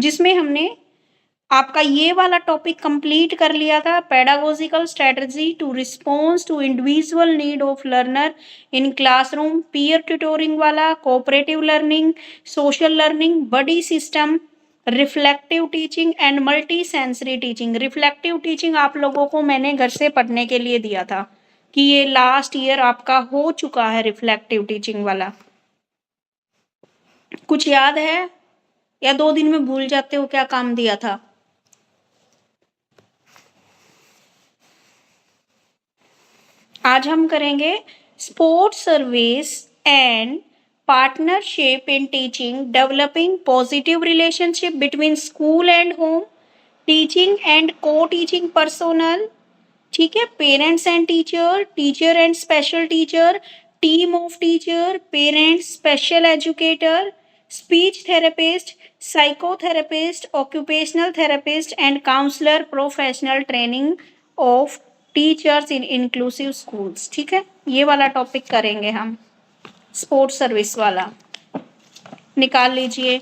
जिसमें हमने आपका ये वाला टॉपिक कंप्लीट कर लिया था, pedagogical strategy to response to individual need of learner in classroom, peer tutoring वाला, cooperative learning, social learning, buddy system, reflective teaching and multi sensory teaching. Reflective teaching आप लोगों को मैंने घर से पढ़ने के लिए दिया था कि ये लास्ट ईयर आपका हो चुका है रिफ्लेक्टिव टीचिंग वाला। कुछ याद है या 2 दिन में भूल जाते हो क्या काम दिया था? आज हम करेंगे sports service and partnership in teaching, developing positive relationship between school and home, teaching and co teaching personnel, ठीक है, parents and teacher, teacher and special teacher, team of teacher, parents, special educator, speech therapist, psychotherapist, occupational therapist and counsellor, professional training of teachers in inclusive schools. ठीक है, ये वाला topic करेंगे हम, sports service वाला। निकाल लीजिए।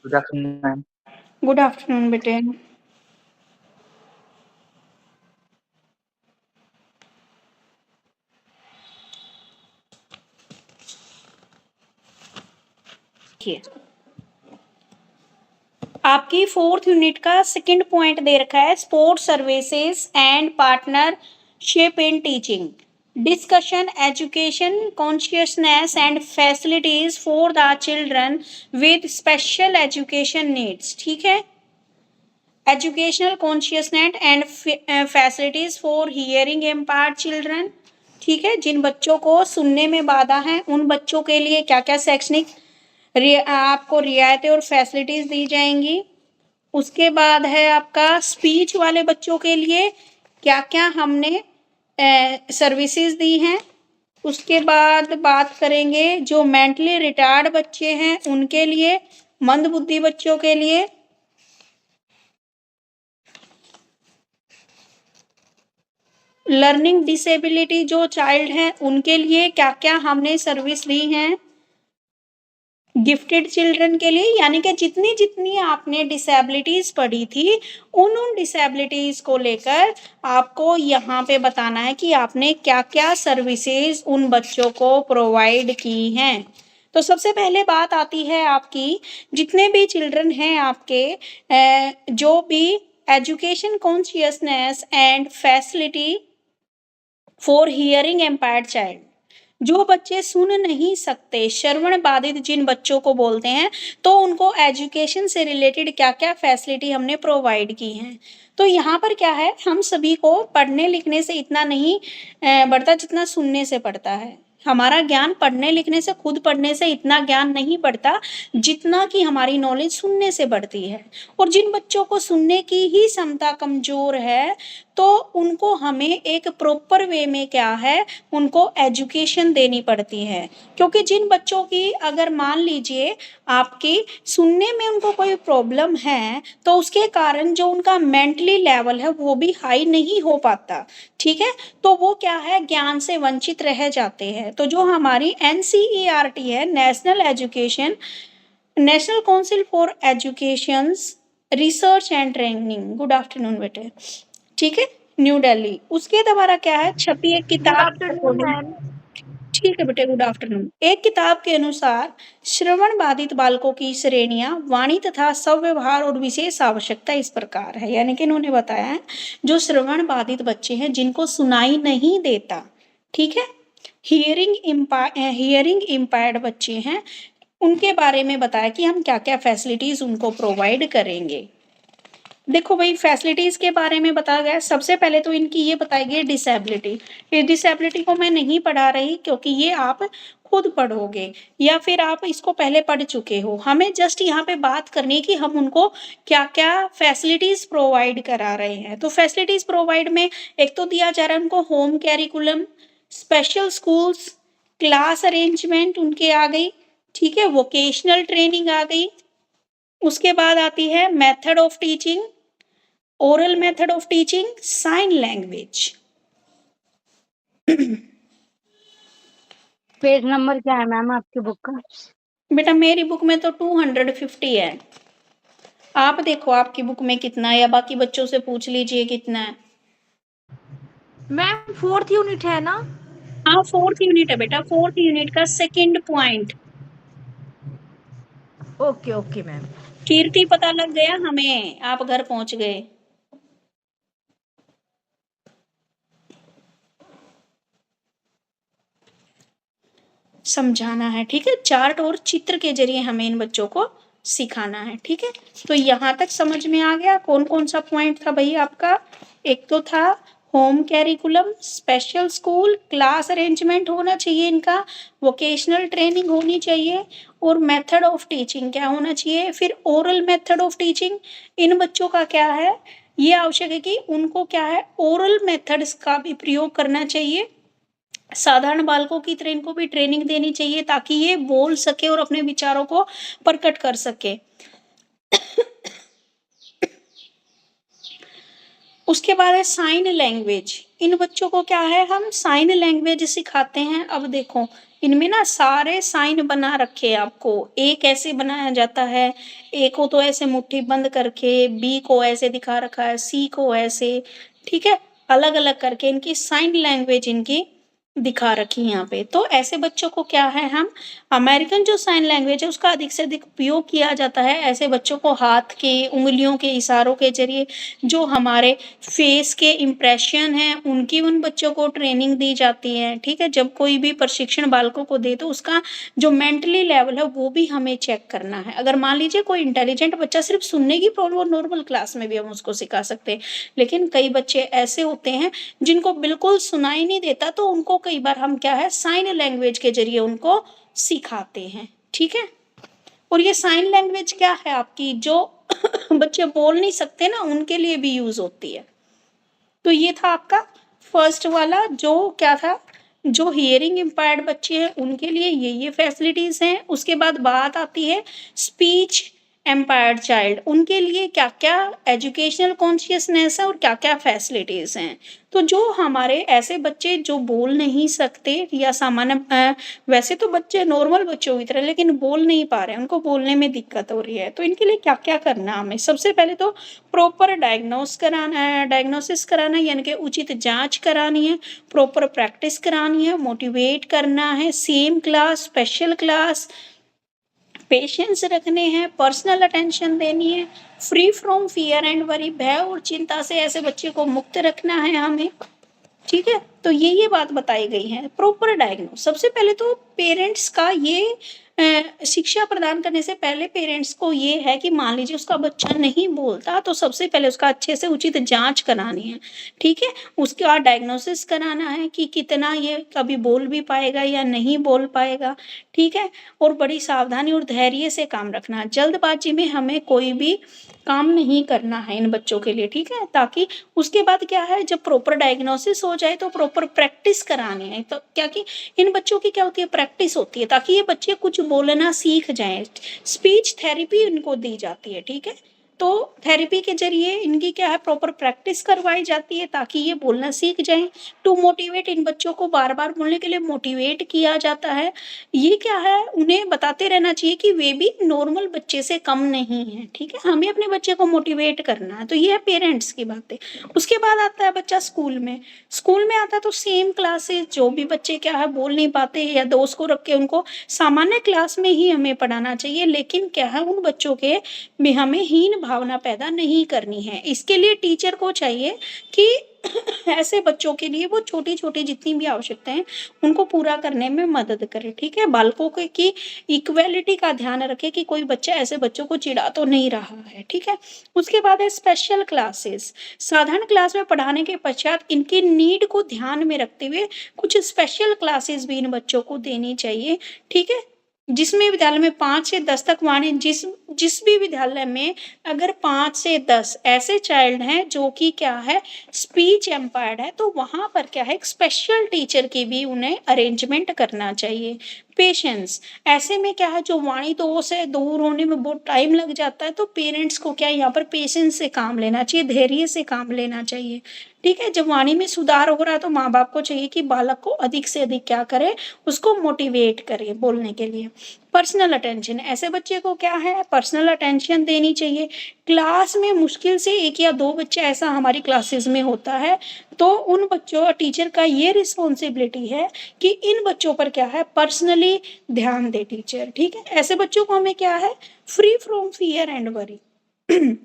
Good afternoon ma'am. Good afternoon बेटे। आपकी 4th यूनिट का सेकंड पॉइंट दे रखा है, sports services and partnership in teaching, discussion education consciousness and facilities for the children with special education needs. ठीक है, educational consciousness and facilities for hearing impaired children. ठीक है, जिन बच्चों को सुनने में बाधा है उन बच्चों के लिए क्या क्या शैक्षणिक आपको रियायतें और फैसिलिटीज दी जाएंगी। उसके बाद है आपका स्पीच वाले बच्चों के लिए क्या क्या हमने सर्विसेज दी हैं। उसके बाद बात करेंगे जो मेंटली रिटार्ड बच्चे हैं उनके लिए, मंदबुद्धि बच्चों के लिए, लर्निंग डिसेबिलिटी जो चाइल्ड हैं उनके लिए क्या क्या हमने सर्विस दी हैं, गिफ्टेड चिल्ड्रन के लिए, यानी कि जितनी जितनी आपने डिसेबिलिटीज पढ़ी थी उन डिसेबिलिटीज को लेकर आपको यहाँ पे बताना है कि आपने क्या क्या सर्विसेज उन बच्चों को प्रोवाइड की हैं। तो सबसे पहले बात आती है आपकी, जितने भी चिल्ड्रन हैं आपके जो भी education consciousness and facility for hearing impaired child, जो बच्चे सुन नहीं सकते, श्रवण बाधित जिन बच्चों को बोलते हैं, तो उनको एजुकेशन से रिलेटेड क्या क्या फैसिलिटी हमने प्रोवाइड की हैं। तो यहाँ पर क्या है, हम सभी को पढ़ने लिखने से इतना नहीं बढ़ता जितना सुनने से पड़ता है। हमारा ज्ञान पढ़ने लिखने से, खुद पढ़ने से इतना ज्ञान नहीं बढ़ता जितना कि हमारी नॉलेज सुनने से बढ़ती है। और जिन बच्चों को सुनने की ही क्षमता कमजोर है तो उनको हमें एक प्रॉपर वे में क्या है, उनको एजुकेशन देनी पड़ती है। क्योंकि जिन बच्चों की अगर मान लीजिए आपकी सुनने में उनको कोई प्रॉब्लम है तो उसके कारण जो उनका मेंटली लेवल है वो भी हाई नहीं हो पाता। ठीक है, तो वो क्या है, ज्ञान से वंचित रह जाते हैं। तो जो हमारी NCERT है, national council for education research and training, good afternoon बेटे, ठीक है, न्यू दिल्ली, उसके द्वारा क्या है छपी एक किताब। ठीक है बेटे, गुड आफ्टरनून। एक किताब के अनुसार श्रवण बाधित बालकों की श्रेणियां, वाणी तथा सव्यवहार और विशेष आवश्यकता इस प्रकार है। यानी कि इन्होंने बताया है जो श्रवण बाधित बच्चे हैं जिनको सुनाई नहीं देता, ठीक है, हियरिंग इम्पायर्ड बच्चे हैं, उनके बारे में बताया कि हम क्या क्या फैसिलिटीज उनको प्रोवाइड करेंगे। देखो भाई, फैसिलिटीज के बारे में बताया गया। सबसे पहले तो इनकी ये बताई गई डिसेबिलिटी। इस डिसेबिलिटी को मैं नहीं पढ़ा रही क्योंकि ये आप खुद पढ़ोगे या फिर आप इसको पहले पढ़ चुके हो। हमें जस्ट यहाँ पे बात करनी है कि हम उनको क्या क्या फैसिलिटीज प्रोवाइड करा रहे हैं। तो फैसिलिटीज प्रोवाइड में एक तो दिया जा रहा है उनको home curriculum, special schools, class arrangement उनके आ गई, ठीक है, वोकेशनल ट्रेनिंग आ गई। उसके बाद आती है method of teaching, oral method of teaching, sign language. Page number क्या है मैम आपकी बुक का? बेटा मेरी बुक में तो 250 है, आप देखो आपकी बुक में कितना है, या बाकी बच्चों से पूछ लीजिए कितना है। मैम 4th यूनिट है ना? हाँ 4th यूनिट है बेटा, 4th यूनिट का 2nd point. Okay okay ma'am. Kirti पता लग गया हमें, आप घर पहुंच गए। समझाना है, ठीक है, चार्ट और चित्र के जरिए हमें इन बच्चों को सिखाना है, ठीक है। तो यहाँ तक समझ में आ गया कौन कौन सा पॉइंट था भाई आपका। एक तो था home curriculum, special school, class arrangement होना चाहिए इनका, वोकेशनल ट्रेनिंग होनी चाहिए, और मेथड ऑफ टीचिंग क्या होना चाहिए। फिर oral method of teaching in बच्चों का क्या है, ये आवश्यक है कि उनको क्या है ओरल मेथड्स का भी प्रयोग करना चाहिए। साधारण बालकों की तरह इनको भी ट्रेनिंग देनी चाहिए ताकि ये बोल सके और अपने विचारों को प्रकट कर सके। उसके बाद है साइन लैंग्वेज, इन बच्चों को क्या है हम साइन लैंग्वेज सिखाते हैं। अब देखो इनमें ना सारे साइन बना रखे हैं आपको, ए कैसे बनाया जाता है, ए को तो ऐसे मुट्ठी बंद करके, बी को ऐसे दिखा रखा है, सी को ऐसे, ठीक है, अलग अलग करके इनकी साइन लैंग्वेज इनकी दिखा रखी है यहाँ पे। तो ऐसे बच्चों को क्या है हम अमेरिकन जो साइन लैंग्वेज है उसका अधिक से अधिक उपयोग किया जाता है। ऐसे बच्चों को हाथ के उंगलियों के इशारों के जरिए जो हमारे फेस के इम्प्रेशन हैं उनकी उन बच्चों को ट्रेनिंग दी जाती है, ठीक है। जब कोई भी प्रशिक्षण बालकों को दे तो उसका जो मेंटली लेवल है वो भी हमें चेक करना है। अगर मान लीजिए कोई इंटेलिजेंट बच्चा सिर्फ सुनने की प्रॉब्लम, और नॉर्मल क्लास में भी हम उसको सिखा सकते हैं, लेकिन कई बच्चे ऐसे होते हैं जिनको बिल्कुल सुनाई नहीं देता, तो उनको कई बार हम क्या है साइन लैंग्वेज के जरिए उनको सिखाते हैं, ठीक है। और ये साइन लैंग्वेज क्या है आपकी, जो बच्चे बोल नहीं सकते ना उनके लिए भी यूज होती है। तो ये था आपका फर्स्ट वाला, जो क्या था, जो हियरिंग इम्पेयर्ड बच्चे हैं उनके लिए ये फैसिलिटीज हैं। उसके बाद बात आती है स्पीच एम्पायर्ड चाइल्ड, उनके लिए क्या क्या एजुकेशनल कॉन्शियसनेस है और क्या क्या फैसिलिटीज हैं। तो जो हमारे ऐसे बच्चे जो बोल नहीं सकते या सामान्य वैसे तो बच्चे नॉर्मल बच्चों की तरह लेकिन बोल नहीं पा रहे हैं, उनको बोलने में दिक्कत हो रही है, तो इनके लिए क्या क्या करना है हमें। सबसे पहले तो प्रॉपर डायग्नोसिस कराना है, यानी कि उचित जांच करानी है, प्रॉपर प्रैक्टिस करानी है, मोटिवेट करना है, same class special class, patience रखने हैं, पर्सनल अटेंशन देनी है, free from fear and worry, भय और चिंता से ऐसे बच्चे को मुक्त रखना है हमें, ठीक है। तो ये बात बताई गई है। प्रॉपर डायग्नोस, सबसे पहले तो पेरेंट्स का ये शिक्षा प्रदान करने से पहले पेरेंट्स को ये है कि मान लीजिए उसका बच्चा नहीं बोलता तो सबसे पहले उसका अच्छे से उचित जांच करानी है, ठीक है। उसके बाद डायग्नोसिस कराना है कि कितना ये कभी बोल भी पाएगा या नहीं बोल पाएगा, ठीक है। और बड़ी सावधानी और धैर्य से काम रखना है, जल्दबाजी में हमें कोई भी काम नहीं करना है इन बच्चों के लिए, ठीक है। ताकि उसके बाद क्या है जब प्रॉपर डायग्नोसिस हो जाए तो प्रॉपर प्रैक्टिस करानी है, तो क्या कि इन बच्चों की क्या होती है प्रैक्टिस होती है ताकि ये बच्चे कुछ बोलना सीख जाएं। स्पीच थेरेपी इनको दी जाती है, ठीक है। तो थेरेपी के जरिए इनकी क्या है प्रॉपर प्रैक्टिस करवाई जाती है ताकि ये बोलना सीख जाएं। टू मोटिवेट, इन बच्चों को बार बार बोलने के लिए मोटिवेट किया जाता है। ये क्या है उन्हें बताते रहना चाहिए कि वे भी नॉर्मल बच्चे से कम नहीं है, ठीक है। हमें अपने बच्चे को मोटिवेट करना है, तो ये है पेरेंट्स की बातें। उसके बाद आता है बच्चा स्कूल में आता है तो सेम क्लासेस, जो भी बच्चे क्या है बोल नहीं पाते या दोस्त को रख के उनको सामान्य क्लास में ही हमें पढ़ाना चाहिए, लेकिन क्या है उन बच्चों के में हमें हीन भावना पैदा नहीं करनी है। इसके लिए टीचर को चाहिए कि ऐसे बच्चों के लिए वो छोटी छोटी जितनी भी आवश्यकताएं उनको पूरा करने में मदद करे, ठीक है। बालकों की इक्वेलिटी का ध्यान रखे कि कोई बच्चा ऐसे बच्चों को चिढ़ा तो नहीं रहा है, ठीक है। उसके बाद है स्पेशल क्लासेस, साधारण क्लास में पढ़ाने के पश्चात इनकी नीड को ध्यान में रखते हुए कुछ स्पेशल क्लासेस भी इन बच्चों को देनी चाहिए, ठीक है। जिसमें विद्यालय में 5 से 10 तक माने जिस भी विद्यालय में अगर 5 से 10 ऐसे चाइल्ड हैं जो कि क्या है स्पीच एम्पायर्ड है, तो वहां पर क्या है एक स्पेशल टीचर की भी उन्हें अरेंजमेंट करना चाहिए। पेशेंस। ऐसे में क्या है, जो वाणी तो से दूर होने में बहुत टाइम लग जाता है, तो पेरेंट्स को क्या है यहाँ पर पेशेंस से काम लेना चाहिए, धैर्य से काम लेना चाहिए। ठीक है, जब वाणी में सुधार हो रहा है तो माँ बाप को चाहिए कि बालक को अधिक से अधिक क्या करे, उसको मोटिवेट करे बोलने के लिए। पर्सनल अटेंशन, ऐसे बच्चे को क्या है, पर्सनल अटेंशन देनी चाहिए। क्लास में मुश्किल से 1 या 2 बच्चे ऐसा हमारी क्लासेस में होता है, तो उन बच्चों, टीचर का ये रिस्पॉन्सिबिलिटी है कि इन बच्चों पर क्या है, पर्सनली ध्यान दे टीचर। ठीक है, ऐसे बच्चों को हमें क्या है, free from fear and worry.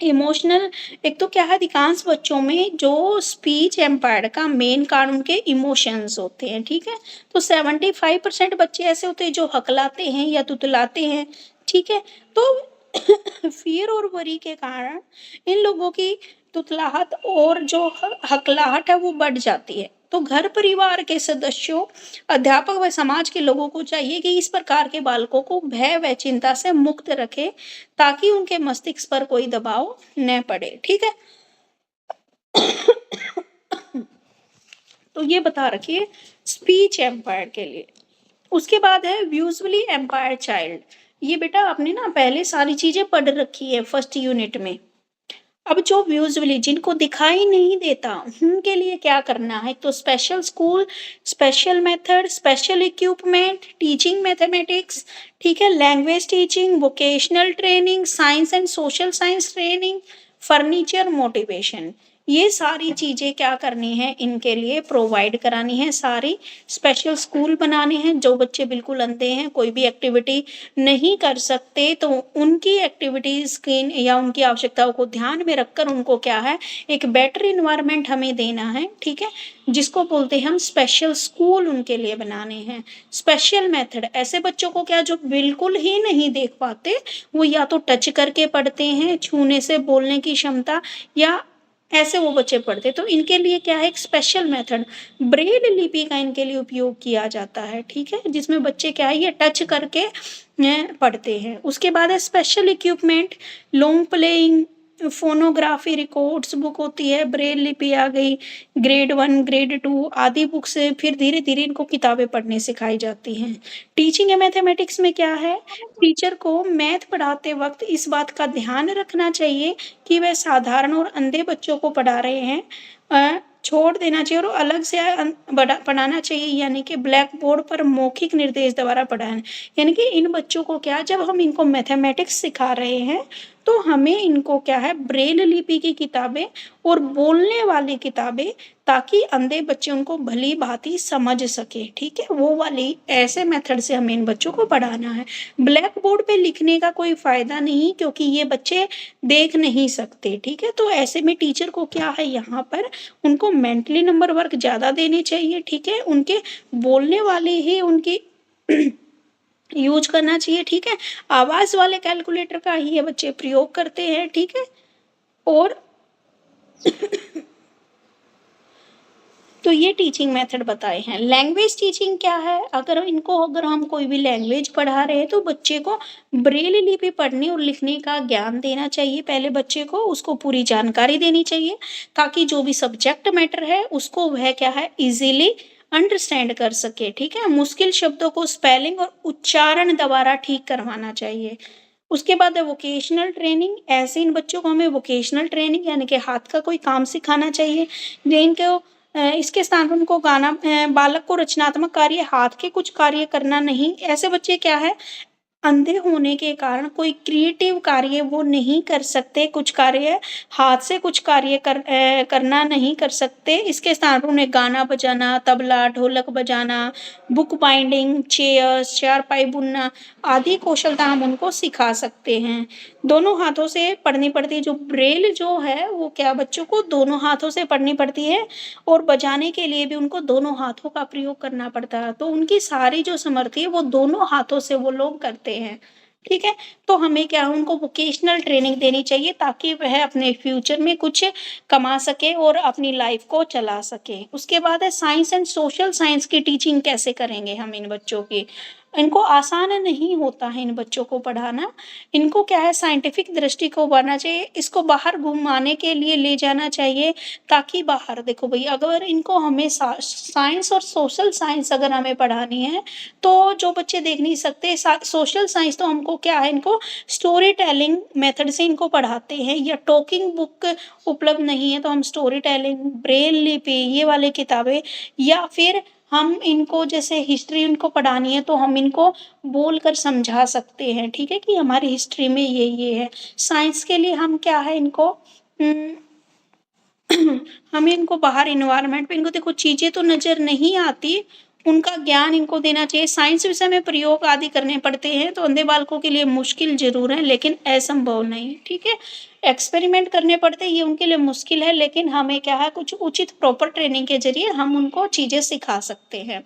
Emotional, एक तो क्या है, अधिकांश बच्चों में जो स्पीच एम्पायर का मेन कारण उनके इमोशंस होते हैं। ठीक है, तो 75% बच्चे ऐसे होते हैं जो हकलाते हैं या तुतलाते हैं। ठीक है, तो फियर और वरी के कारण इन लोगों की तुतलाहट और जो हकलाहट है वो बढ़ जाती है। तो घर परिवार के सदस्यों, अध्यापक व समाज के लोगों को चाहिए कि इस प्रकार के बालकों को भय व चिंता से मुक्त रखे, ताकि उनके मस्तिष्क पर कोई दबाव न पड़े। ठीक है, तो ये बता रखिए स्पीच एम्पायर के लिए। उसके बाद है विजुअली एम्पायर चाइल्ड। ये बेटा आपने ना पहले सारी चीजें पढ़ रखी है फर्स्ट यूनिट में। अब जो विजुअली, जिनको दिखाई नहीं देता, उनके लिए क्या करना है, तो special school, special method, special equipment, teaching mathematics, ठीक है, language teaching, vocational training, science and social science training, furniture, motivation, ये सारी चीजें क्या करनी है, इनके लिए प्रोवाइड करानी है। सारी स्पेशल स्कूल बनाने हैं, जो बच्चे बिल्कुल अंधे हैं, कोई भी एक्टिविटी नहीं कर सकते, तो उनकी एक्टिविटीज की या उनकी आवश्यकताओं को ध्यान में रखकर उनको क्या है, एक बेटर इन्वायरमेंट हमें देना है। ठीक है, जिसको बोलते हैं हम स्पेशल स्कूल, उनके लिए बनाने हैं। स्पेशल मेथड, ऐसे बच्चों को क्या, जो बिल्कुल ही नहीं देख पाते, वो या तो टच करके पढ़ते हैं, छूने से बोलने की क्षमता, या ऐसे वो बच्चे पढ़ते, तो इनके लिए क्या है, एक स्पेशल मेथड ब्रेल लिपि का इनके लिए उपयोग किया जाता है। ठीक है, जिसमें बच्चे क्या है, ये टच करके पढ़ते हैं। उसके बाद है special equipment, long playing, phonography records book होती है, ब्रेल लिपि आ गई, ग्रेड 1 ग्रेड 2 आदि बुक से फिर धीरे धीरे इनको किताबें पढ़ने सिखाई जाती हैं। टीचिंग है मैथमेटिक्स में क्या है, टीचर को मैथ पढ़ाते वक्त इस बात का ध्यान रखना चाहिए कि वह साधारण और अंधे बच्चों को पढ़ा रहे हैं, छोड़ देना चाहिए और अलग से पढ़ाना चाहिए, यानी कि ब्लैक बोर्ड पर मौखिक निर्देश द्वारा पढ़ाना। यानी कि इन बच्चों को क्या, जब हम इनको मैथमेटिक्स सिखा रहे हैं, तो हमें इनको क्या है, ब्रेल लिपि की किताबें और बोलने वाली किताबें, ताकि अंधे बच्चे उनको भली भांति समझ सके। ठीक है, वो वाली ऐसे मेथड से हमें इन बच्चों को पढ़ाना है। ब्लैक बोर्ड पे लिखने का कोई फायदा नहीं, क्योंकि ये बच्चे देख नहीं सकते। ठीक है, तो ऐसे में टीचर को क्या है, यहाँ पर उनको मेंटली नंबर वर्क ज्यादा देने चाहिए। ठीक है, उनके बोलने वाले ही उनकी यूज करना चाहिए। ठीक है, आवाज वाले कैलकुलेटर का ही ये बच्चे प्रयोग करते हैं। ठीक है, और तो ये टीचिंग मेथड बताए हैं। लैंग्वेज टीचिंग क्या है, अगर हम कोई भी लैंग्वेज पढ़ा रहे हैं, तो बच्चे को ब्रेल लिपि पढ़ने और लिखने का ज्ञान देना चाहिए। पहले बच्चे को उसको पूरी जानकारी देनी चाहिए, ताकि जो भी सब्जेक्ट मैटर है उसको वह क्या है, इजीली अंडरस्टैंड कर सके। ठीक है, मुश्किल शब्दों को स्पेलिंग और उच्चारण द्वारा ठीक करवाना चाहिए। उसके बाद है वोकेशनल ट्रेनिंग। ऐसे इन बच्चों को हमें वोकेशनल ट्रेनिंग यानी कि हाथ का कोई काम सिखाना चाहिए। जिनको इसके स्थान पर उनको गाना, बालक को रचनात्मक कार्य, हाथ के कुछ कार्य करना नहीं। ऐसे बच्चे क्या है, अंधे होने के कारण कोई क्रिएटिव कार्य वो नहीं कर सकते, कुछ कार्य हाथ से कुछ कार्य करना नहीं कर सकते। इसके स्थान पर उन्हें गाना बजाना, तबला, ढोलक बजाना, बुक बाइंडिंग, चेयर्स, चारपाई बुनना आदि कौशलता हम उनको सिखा सकते हैं। दोनों हाथों से पढ़नी पड़ती है, जो ब्रेल जो है वो क्या, बच्चों को दोनों हाथों से पढ़नी पड़ती है, और बजाने के लिए भी उनको दोनों हाथों का प्रयोग करना पड़ता है। तो उनकी सारी जो समर्थी है वो दोनों हाथों से वो लोग करते हैं। ठीक है, तो हमें क्या है, उनको वोकेशनल ट्रेनिंग देनी चाहिए, ताकि वह अपने फ्यूचर में कुछ कमा सके और अपनी लाइफ को चला सके। उसके बाद है साइंस एंड सोशल साइंस की टीचिंग कैसे करेंगे हम इन बच्चों की। इनको आसान नहीं होता है इन बच्चों को पढ़ाना। इनको क्या है साइंटिफिक दृष्टि को बढ़ना चाहिए, इसको बाहर घुमाने के लिए ले जाना चाहिए ताकि बाहर देखो भई अगर इनको हमें साइंस और सोशल साइंस अगर हमें पढ़ानी है, तो जो बच्चे देख नहीं सकते सोशल साइंस तो हमको क्या है इनको स्टोरी टेलिंग मेथड से इनको पढ़ाते हैं या टॉकिंग बुक उपलब्ध नहीं है तो हम स्टोरी टेलिंग, ब्रेल लिपि ये वाली किताबें या फिर हम इनको जैसे हिस्ट्री उनको पढ़ानी है तो हम इनको बोलकर समझा सकते हैं, ठीक है? कि हमारी हिस्ट्री में ये है। साइंस के लिए हम क्या है इनको हमें इनको बाहर एनवायरनमेंट पे इनको देखो चीज़ें तो नज़र नहीं आती, उनका ज्ञान इनको देना चाहिए। साइंस विषय में प्रयोग आदि करने पड़ते हैं तो अंधे बालकों के लिए मुश्किल ज़रूर है लेकिन असंभव नहीं, ठीक है? एक्सपेरिमेंट करने पड़ते हैं ये उनके लिए मुश्किल है लेकिन हमें क्या है कुछ उचित प्रॉपर ट्रेनिंग के ज़रिए हम उनको चीज़ें सिखा सकते हैं।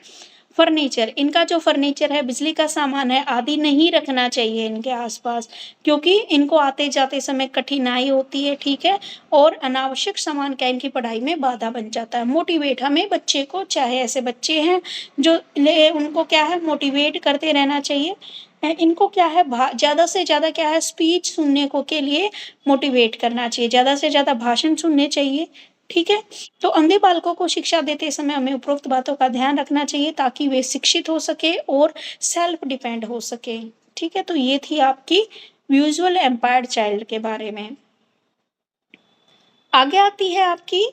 फर्नीचर, इनका जो फर्नीचर है बिजली का सामान है आदि नहीं रखना चाहिए इनके आस-पास क्योंकि इनको आते-जाते समय कठिनाई होती है, ठीक है? और अनावश्यक सामान क्या इनकी पढ़ाई में बाधा बन जाता है। मोटिवेट हमें बच्चे को चाहे ऐसे बच्चे हैं जो उनको क्या है मोटिवेट करते रहना चाहिए। इनको क्या है ज़्यादा से ज़्यादा क्या है स्पीच सुनने को के लिए मोटिवेट करना चाहिए, ज़्यादा से ज़्यादा भाषण सुनने चाहिए, ठीक है? तो अंधे बालकों को शिक्षा देते समय हमें उपरोक्त बातों का ध्यान रखना चाहिए ताकि वे शिक्षित हो सके और सेल्फ डिपेंड हो सके, ठीक है? तो ये थी आपकी विजुअल इम्पेयर्ड चाइल्ड के बारे में। आगे आती है आपकी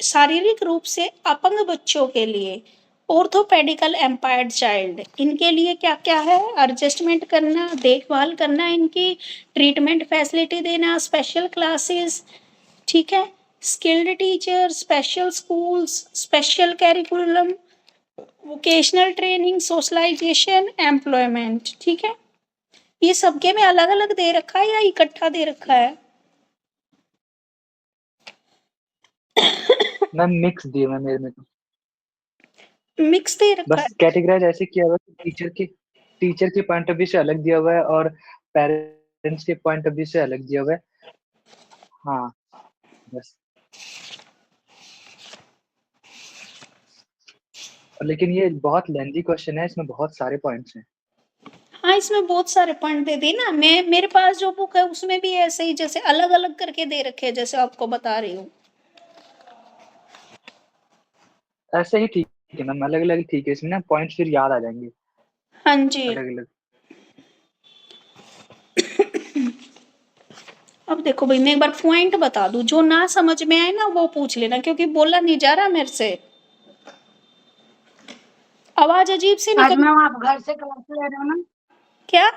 शारीरिक रूप से अपंग बच्चों के लिए ऑर्थोपेडिकल इम्पेयर्ड चाइल्ड, इनके लिए क्या-क्या है? एडजस्टमेंट करना, देखभाल करना इनकी, ट्रीटमेंट फैसिलिटी देना, स्पेशल क्लासेस, ठीक है? Skilled teacher, special schools, special curriculum, vocational training, socialisation, employment, ठीक है? ये सबके में अलग-अलग दे रखा है या इकट्ठा दे रखा है? मैम मिक्स दिए मैम मेरे में तो। मिक्स दे रखा बस है। कैटेगराइज़ ऐसे किया हुआ है कि टीचर के पॉइंट ऑफ व्यू से अलग दिया हुआ है और पेरेंट्स के पॉइंट ऑफ व्यू से अलग दिया हुआ है। हाँ, बस। लेकिन ये बहुत लेंथी क्वेश्चन है, इसमें बहुत सारे पॉइंट्स हैं। हाँ, इसमें बहुत सारे पॉइंट दे दिए ना, मेरे पास जो बुक है उसमें भी ऐसे ही जैसे अलग-अलग करके दे रखे हैं जैसे आपको बता रही हूँ। ऐसे ही ठीक है मैम, अलग-अलग ठीक है, इसमें ना पॉइंट्स फिर याद आ जाएँगे हाँ जी। अलग-अलग। अब देखो भई मैं एक बार पॉइंट बता दूँ, जो ना समझ में आए ना वो पूछ लेना क्योंकि बोला नहीं जा रहा मेरे से। आवाज़ अजीब सी आज निकल मैम आप घर से क्लास ले रहे हो ना? क्या?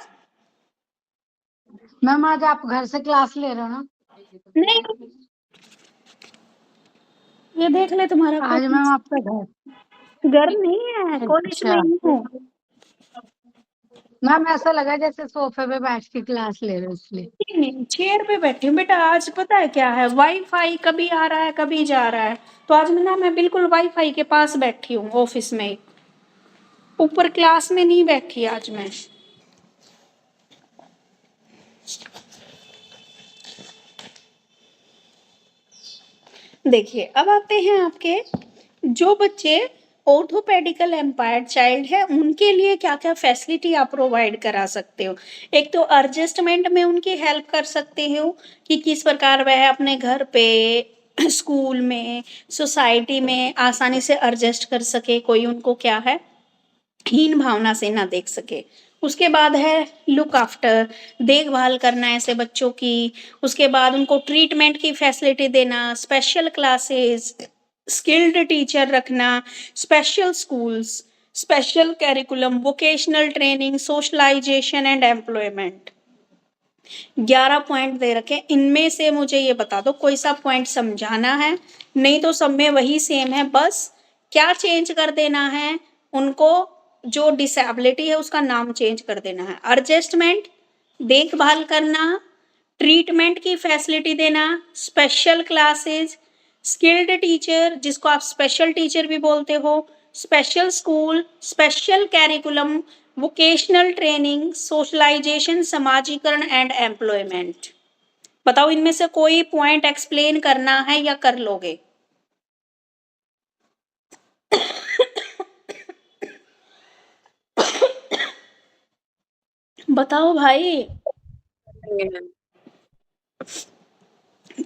मैम आज आप घर से क्लास ले रहे हो ना? नहीं, ये देख ले तुम्हारा आज मैम आपका घर नहीं है, कॉलेज में अच्छा ही हूँ। मैम ऐसा लगा जैसे सोफे पे बैठ के क्लास ले रहे हो इसलिए। नहीं, चेयर पे बैठी हूँ बेटा। आज पता है क्या है वाईफाई कभी आ रहा है कभी जा रहा है, तो आज मैं बिल्कुल वाईफाई के पास बैठी हूँ ऑफिस में, ऊपर क्लास में नहीं बैठी आज मैं। देखिए अब आते हैं आपके जो बच्चे ऑर्थोपेडिकल एम्पायर्ड चाइल्ड है उनके लिए क्या क्या फैसिलिटी आप प्रोवाइड करा सकते हो। एक तो एडजस्टमेंट में उनकी हेल्प कर सकते हो कि किस प्रकार वह अपने घर पे स्कूल में सोसाइटी में आसानी से एडजस्ट कर सके, कोई उनको क्या है हीन भावना से ना देख सके। उसके बाद है लुक आफ्टर, देखभाल करना ऐसे बच्चों की। उसके बाद उनको ट्रीटमेंट की फैसिलिटी देना, स्पेशल क्लासेस, स्किल्ड टीचर रखना, special schools, special curriculum, vocational training, socialization and employment. 11 point दे रखे, इनमें से मुझे ये बता दो कोई सा पॉइंट समझाना है, नहीं तो सब में वही सेम है, बस क्या चेंज कर देना है उनको, जो डिसेबिलिटी है उसका नाम चेंज कर देना है। एडजस्टमेंट, देखभाल करना, ट्रीटमेंट की फैसिलिटी देना, स्पेशल क्लासेस, स्किल्ड टीचर जिसको आप स्पेशल टीचर भी बोलते हो, special school, special curriculum, vocational training, socialisation, समाजीकरण एंड एम्प्लॉयमेंट। बताओ इनमें से कोई पॉइंट एक्सप्लेन करना है या कर लोगे? बताओ भाई।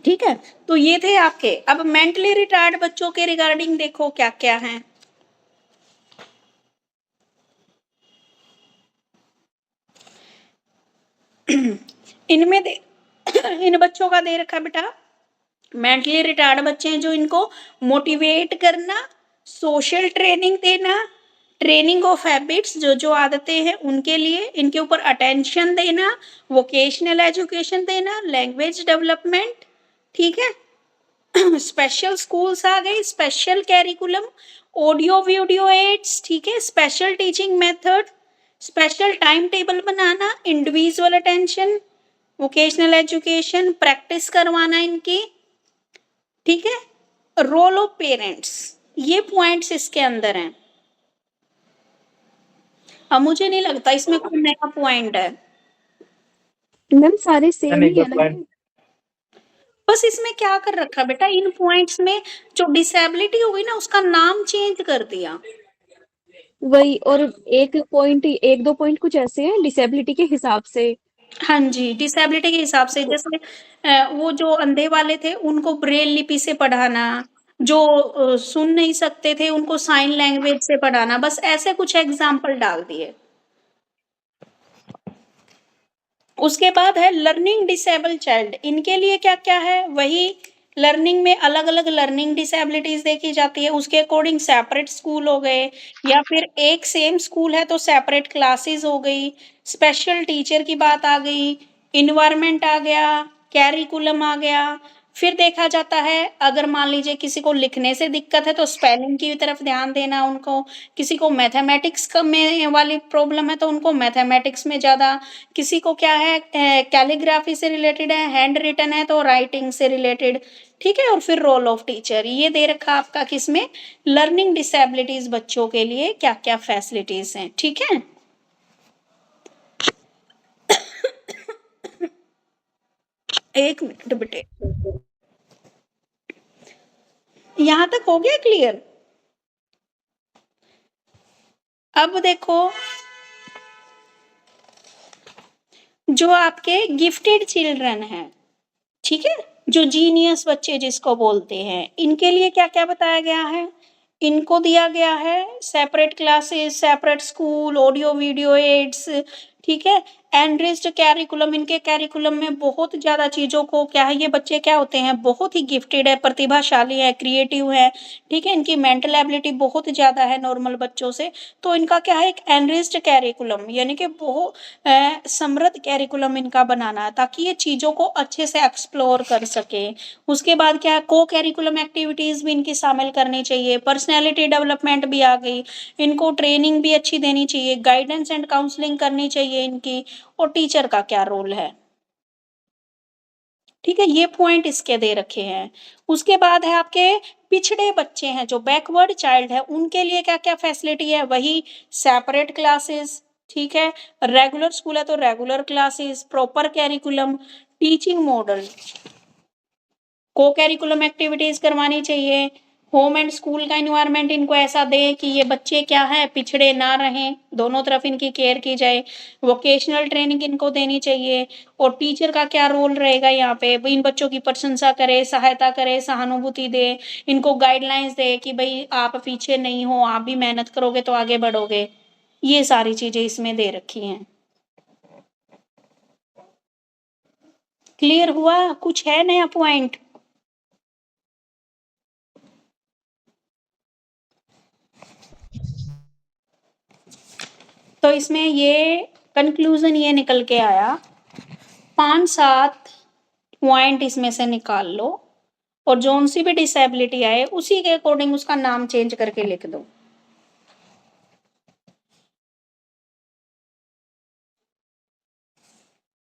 ठीक है, तो ये थे आपके। अब मेंटली रिटार्ड बच्चों के रिगार्डिंग देखो क्या क्या है। इनमें दे इन बच्चों का दे रखा बेटा, मेंटली रिटार्ड बच्चे हैं जो इनको मोटिवेट करना, सोशल ट्रेनिंग देना, ट्रेनिंग ऑफ हैबिट्स जो जो आदतें हैं उनके लिए इनके ऊपर अटेंशन देना, वोकेशनल एजुकेशन देना, लैंग्वेज डेवलपमेंट। ठीक है, स्पेशल स्कूल्स आ गए, special curriculum, audio video aids, ठीक है, special teaching method, special time table बनाना, individual attention, vocational education, practice करवाना इनकी। ठीक है, रोल ऑफ पेरेंट्स, ये पॉइंट्स इसके अंदर हैं। अब मुझे नहीं लगता इसमें कोई नया पॉइंट है। मैम सारे सेम मैम एक ही बार है ना पॉइंट, ये? बस इसमें क्या कर रखा बेटा, इन पॉइंट्स में जो डिसेबिलिटी हो गई ना उसका नाम चेंज कर दिया। वही, और एक पॉइंट, एक दो पॉइंट कुछ ऐसे हैं डिसेबिलिटी के हिसाब से। हाँ जी, डिसेबिलिटी के हिसाब से, जैसे वो जो अंधे वाले थे उनको ब्रेल लिपि से पढ़ाना, जो सुन नहीं सकते थे उनको साइन लैंग्वेज से पढ़ाना, बस ऐसे कुछ एग्जाम्पल डाल दिए। उसके बाद है लर्निंग डिसेबल चाइल्ड, इनके लिए क्या क्या है, वही लर्निंग में अलग अलग लर्निंग डिसेबिलिटीज देखी जाती है, उसके अकॉर्डिंग सेपरेट स्कूल हो गए, या फिर एक सेम स्कूल है तो सेपरेट क्लासेस हो गई, स्पेशल टीचर की बात आ गई, इन्वायरमेंट आ गया, कैरिकुलम आ गया। फिर देखा जाता है अगर मान लीजिए किसी को लिखने से दिक्कत है तो स्पेलिंग की तरफ ध्यान देना उनको, किसी को मैथमेटिक्स में वाली प्रॉब्लम है तो उनको मैथमेटिक्स में ज्यादा, किसी को क्या है कैलीग्राफी से रिलेटेड है, हैंड रिटन है तो राइटिंग से रिलेटेड। ठीक है, और फिर रोल ऑफ टीचर ये दे रखा आपका किसमें, लर्निंग डिसेबिलिटीज बच्चों के लिए क्या क्या फैसिलिटीज हैं। ठीक है, एक मिनट बेटे, यहां तक हो गया क्लियर। अब देखो जो आपके गिफ्टेड चिल्ड्रन हैं, ठीक है, जो जीनियस बच्चे जिसको बोलते हैं, इनके लिए क्या क्या बताया गया है, इनको दिया गया है separate classes, separate school, audio video aids. ठीक है, एनरिच्ड कैरिकुलम, इनके कैरिकुलम में बहुत ज्यादा चीजों को क्या है, ये बच्चे क्या होते हैं बहुत ही गिफ्टेड है, प्रतिभाशाली है, क्रिएटिव है। ठीक है, इनकी मेंटल एबिलिटी बहुत ज्यादा है नॉर्मल बच्चों से, तो इनका क्या है एक एनरिच्ड कैरिकुलम, यानी कि बहुत समृद्ध कैरिकुलम इनका बनाना है ताकि ये चीजों को अच्छे से एक्सप्लोर कर सके। उसके बाद क्या है, को कैरिकुलम एक्टिविटीज भी इनकी शामिल करनी चाहिए, पर्सनैलिटी डेवलपमेंट भी आ गई, इनको ट्रेनिंग भी अच्छी देनी चाहिए, गाइडेंस एंड काउंसलिंग करनी चाहिए इनकी, और टीचर का क्या रोल है। ठीक है, ये पॉइंट इसके दे रखे हैं। उसके बाद है आपके पिछड़े बच्चे हैं जो बैकवर्ड चाइल्ड है, उनके लिए क्या क्या फैसिलिटी है, वही सेपरेट क्लासेस। ठीक है, रेगुलर स्कूल है तो regular classes, proper curriculum, teaching model, को कैरिकुलम एक्टिविटीज करवानी चाहिए, होम एंड स्कूल का एनवायरनमेंट इनको ऐसा दे कि ये बच्चे क्या है पिछड़े ना रहें, दोनों तरफ इनकी केयर की जाए, वोकेशनल ट्रेनिंग इनको देनी चाहिए, और टीचर का क्या रोल रहेगा यहाँ पे, इन बच्चों की प्रशंसा करे, सहायता करे, सहानुभूति दे, इनको गाइडलाइंस दे कि भाई आप पीछे नहीं हो, आप भी मेहनत करोगे तो आगे बढ़ोगे। ये सारी चीजें इसमें दे रखी हैं। क्लियर हुआ, कुछ है नया पॉइंट। तो इसमें ये कंक्लूजन ये निकल के आया, 5-7 पॉइंट इसमें से निकाल लो, और जोन सी भी डिसेबिलिटी आए उसी के अकॉर्डिंग उसका नाम चेंज करके लिख दो।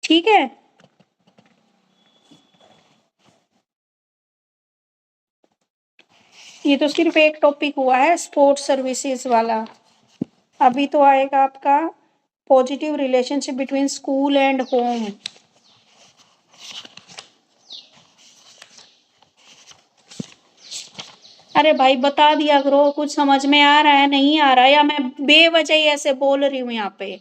ठीक है, ये तो सिर्फ एक टॉपिक हुआ है स्पोर्ट्स सर्विसेज वाला, अभी तो आएगा आपका positive relationship between school and home. अरे भाई बता दिया करो, कुछ समझ में आ रहा है नहीं आ रहा, या मैं बेवजह ही ऐसे बोल रही हूँ यहाँ पे।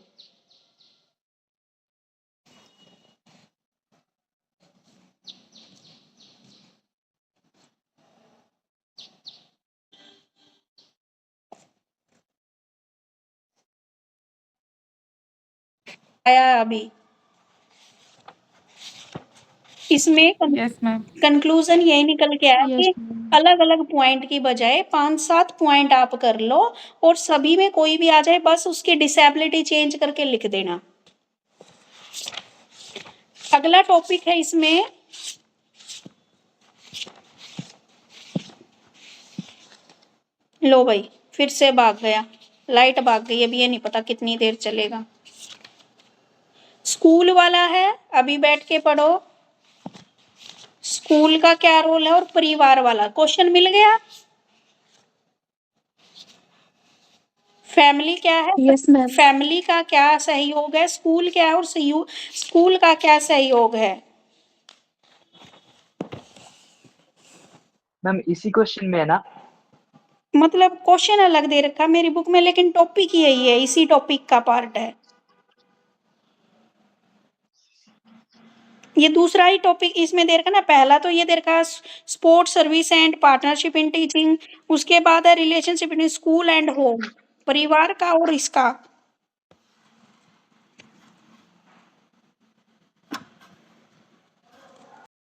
आया अभी। इसमें यस मैम। कंक्लूजन यही निकल के आया यस कि अलग अलग पॉइंट की बजाय 5-7 पॉइंट आप कर लो और सभी में कोई भी आ जाए बस उसकी डिसेबिलिटी चेंज करके लिख देना। अगला टॉपिक है इसमें लो भाई फिर से भाग गया, लाइट भाग गई, अभी ये नहीं पता कितनी देर चलेगा। स्कूल वाला है, अभी बैठ के पढ़ो स्कूल का क्या रोल है, और परिवार वाला क्वेश्चन मिल गया। फैमिली क्या है, यस मैम। फैमिली का क्या सहयोग है, स्कूल क्या है और स्कूल का क्या सहयोग है। मैम इसी क्वेश्चन में है ना? मतलब क्वेश्चन अलग दे रखा मेरी बुक में, लेकिन टॉपिक यही है, इसी टॉपिक का पार्ट है। ये दूसरा ही टॉपिक इसमें दे रखा ना, पहला तो ये दे रखा sports service and partnership in teaching, उसके बाद है relationship between school and home, परिवार का और इसका